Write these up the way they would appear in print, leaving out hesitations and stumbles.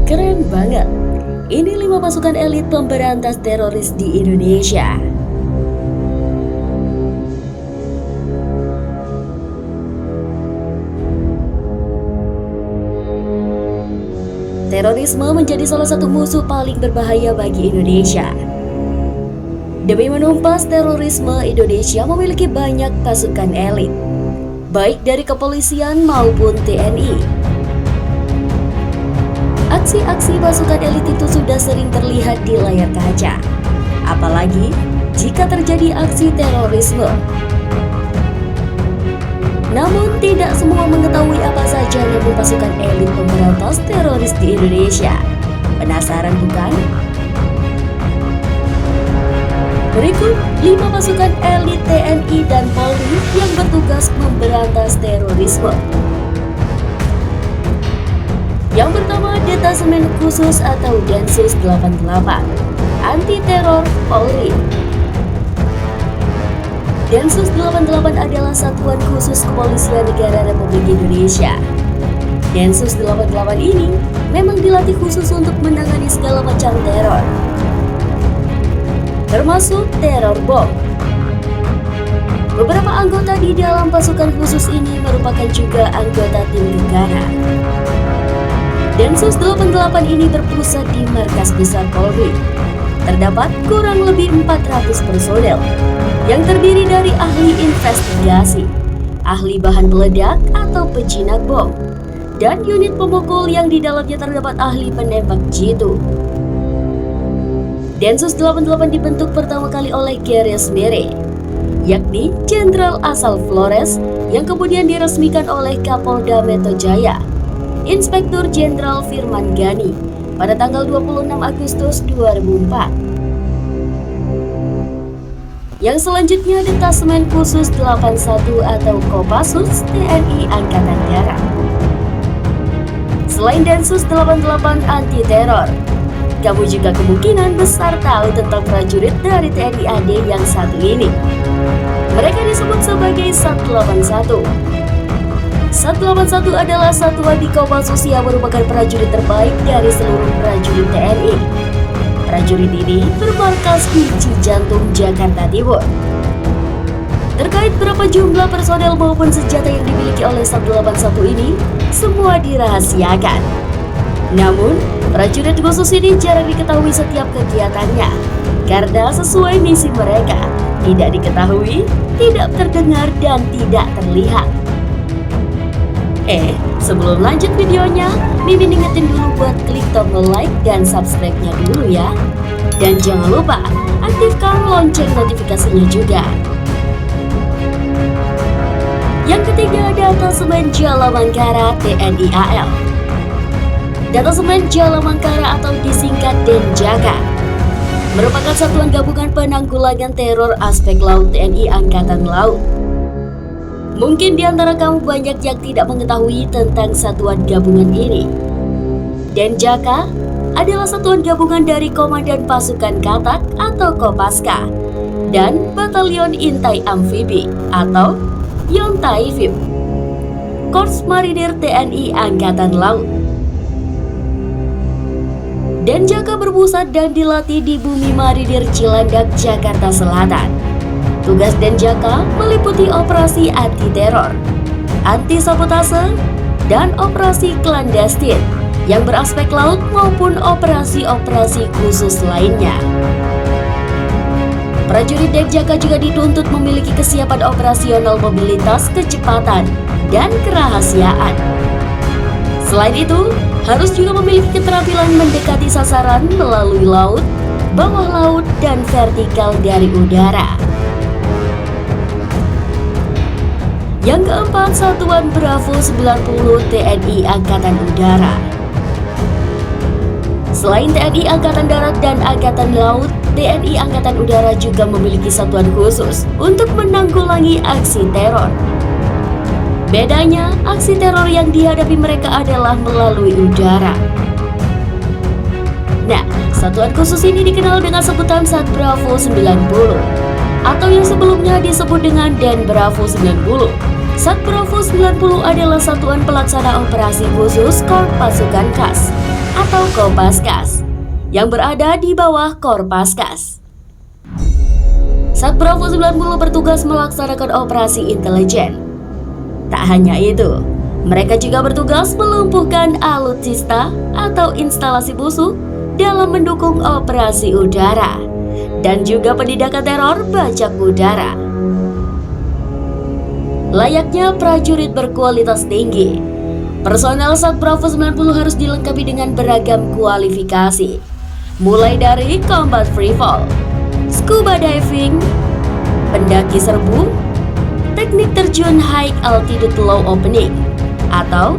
Keren banget. Ini 5 pasukan elit pemberantas teroris di Indonesia. Terorisme menjadi salah satu musuh paling berbahaya bagi Indonesia. Demi menumpas terorisme, Indonesia memiliki banyak pasukan elit, baik dari kepolisian maupun TNI. Aksi-aksi pasukan elit itu sudah sering terlihat di layar kaca, apalagi jika terjadi aksi terorisme. Namun tidak semua mengetahui apa saja nama pasukan elit pemberantas teroris di Indonesia. Penasaran bukan? Berikut 5 pasukan elit TNI dan Polri yang bertugas memberantas terorisme. Yang pertama, Detasemen Khusus atau Densus 88, Anti Teror Polri. Densus 88 adalah satuan khusus kepolisian negara Republik Indonesia. Densus 88 ini memang dilatih khusus untuk menangani segala macam teror, termasuk teror bom. Beberapa anggota di dalam pasukan khusus ini merupakan juga anggota tim Gegana. Densus 88 ini berpusat di markas besar Polri. Terdapat kurang lebih 400 personel yang terdiri dari ahli investigasi, ahli bahan peledak atau pejinak bom, dan unit pemukul yang di dalamnya terdapat ahli penembak jitu. Densus 88 dibentuk pertama kali oleh Garis Mere, yakni Jenderal asal Flores yang kemudian diresmikan oleh Kapolda Metro Jaya, Inspektur Jenderal Firman Gani pada tanggal 26 Agustus 2004. Yang selanjutnya Detasemen Khusus 81 atau Kopassus TNI Angkatan Darat. Selain Densus 88 anti teror, kamu juga kemungkinan besar tahu tentang prajurit dari TNI AD yang satu ini. Mereka disebut sebagai Sat 81. Sat 81 adalah satuan di Kopassus yang merupakan prajurit terbaik dari seluruh prajurit TNI. Prajurit ini bermarkas di Cijantung, Jakarta Timur. Terkait berapa jumlah personel maupun senjata yang dimiliki oleh Sat 81 ini, semua dirahasiakan. Namun, prajurit khusus ini jarang diketahui setiap kegiatannya, karena sesuai misi mereka, tidak diketahui, tidak terdengar, dan tidak terlihat. Sebelum lanjut videonya, Mimin ingetin dulu buat klik tombol like dan subscribe-nya dulu ya. Dan jangan lupa aktifkan lonceng notifikasinya juga. Yang ketiga, Detasemen Jalamangkara TNI AL. Detasemen Jalamangkara atau disingkat Denjaka merupakan satuan gabungan penanggulangan teror aspek laut TNI Angkatan Laut. Mungkin di antara kamu banyak yang tidak mengetahui tentang satuan gabungan ini. Denjaka adalah satuan gabungan dari Komandan Pasukan Katak atau Kopaska dan Batalion Intai Amfibi atau Yontaifib, Korps Marinir TNI Angkatan Laut. Denjaka berpusat dan dilatih di Bumi Marinir Cilandak, Jakarta Selatan. Tugas Denjaka meliputi operasi anti-teror, anti-sabotase, dan operasi klandestin yang beraspek laut maupun operasi-operasi khusus lainnya. Prajurit Denjaka juga dituntut memiliki kesiapan operasional mobilitas, kecepatan, dan kerahasiaan. Selain itu, harus juga memiliki keterampilan mendekati sasaran melalui laut, bawah laut, dan vertikal dari udara. Yang keempat, Satuan Bravo 90 TNI Angkatan Udara. Selain TNI Angkatan Darat dan Angkatan Laut, TNI Angkatan Udara juga memiliki satuan khusus untuk menanggulangi aksi teror. Bedanya, aksi teror yang dihadapi mereka adalah melalui udara. Nah, satuan khusus ini dikenal dengan sebutan Sat Bravo 90 atau yang sebelumnya disebut dengan Den Bravo 90. Sat Bravo 90 adalah satuan pelaksana operasi khusus Korps Pasukan Khas atau Kopaskas yang berada di bawah Korpaskas. Sat Bravo 90 bertugas melaksanakan operasi intelijen. Tak hanya itu, mereka juga bertugas melumpuhkan alutsista atau instalasi musuh dalam mendukung operasi udara dan juga penindakan teror bajak udara. Layaknya prajurit berkualitas tinggi, personel Sat Bravo 90 harus dilengkapi dengan beragam kualifikasi, mulai dari combat free fall, scuba diving, pendaki serbu, teknik terjun high altitude low opening atau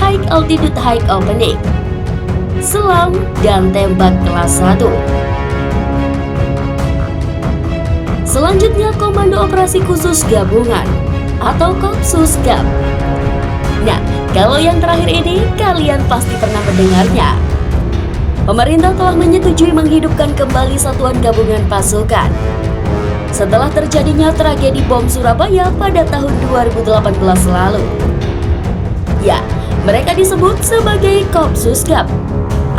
high altitude high opening, selam dan tembak kelas 1. Selanjutnya Komando Operasi Khusus Gabungan atau Kopsusgab. Nah, kalau yang terakhir ini kalian pasti pernah mendengarnya. Pemerintah telah menyetujui menghidupkan kembali Satuan Gabungan Pasukan setelah terjadinya tragedi bom Surabaya pada tahun 2018 lalu. Ya, mereka disebut sebagai Kopsusgab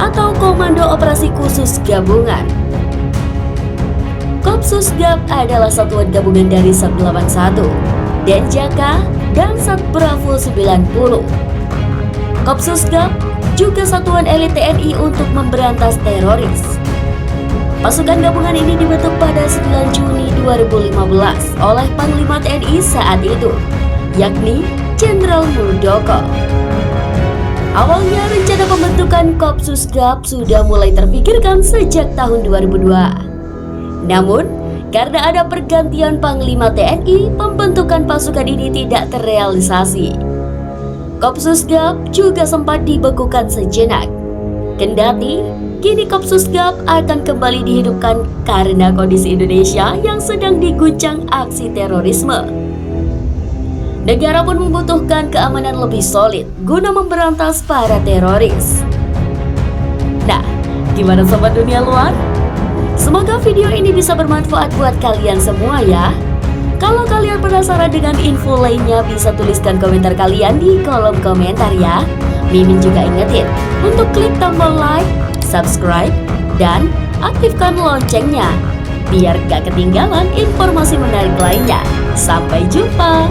atau Komando Operasi Khusus Gabungan. Kopsusgab adalah satuan gabungan dari Sat 81, Denjaka, dan Sat Bravo 90. Kopsusgab juga satuan elit TNI untuk memberantas teroris. Pasukan gabungan ini dibentuk pada 9 Juni 2015 oleh Panglima TNI saat itu, yakni Jenderal Muldoko. Awalnya rencana pembentukan Kopsusgab sudah mulai terpikirkan sejak tahun 2002. Namun, karena ada pergantian Panglima TNI, pembentukan pasukan ini tidak terrealisasi. Kopsusgab juga sempat dibekukan sejenak. Kendati, kini Kopsusgab akan kembali dihidupkan karena kondisi Indonesia yang sedang diguncang aksi terorisme. Negara pun membutuhkan keamanan lebih solid guna memberantas para teroris. Nah, gimana sobat dunia luar? Semoga video ini bisa bermanfaat buat kalian semua ya. Kalau kalian penasaran dengan info lainnya, bisa tuliskan komentar kalian di kolom komentar ya. Mimin juga ingetin untuk klik tombol like, subscribe, dan aktifkan loncengnya biar gak ketinggalan informasi menarik lainnya. Sampai jumpa!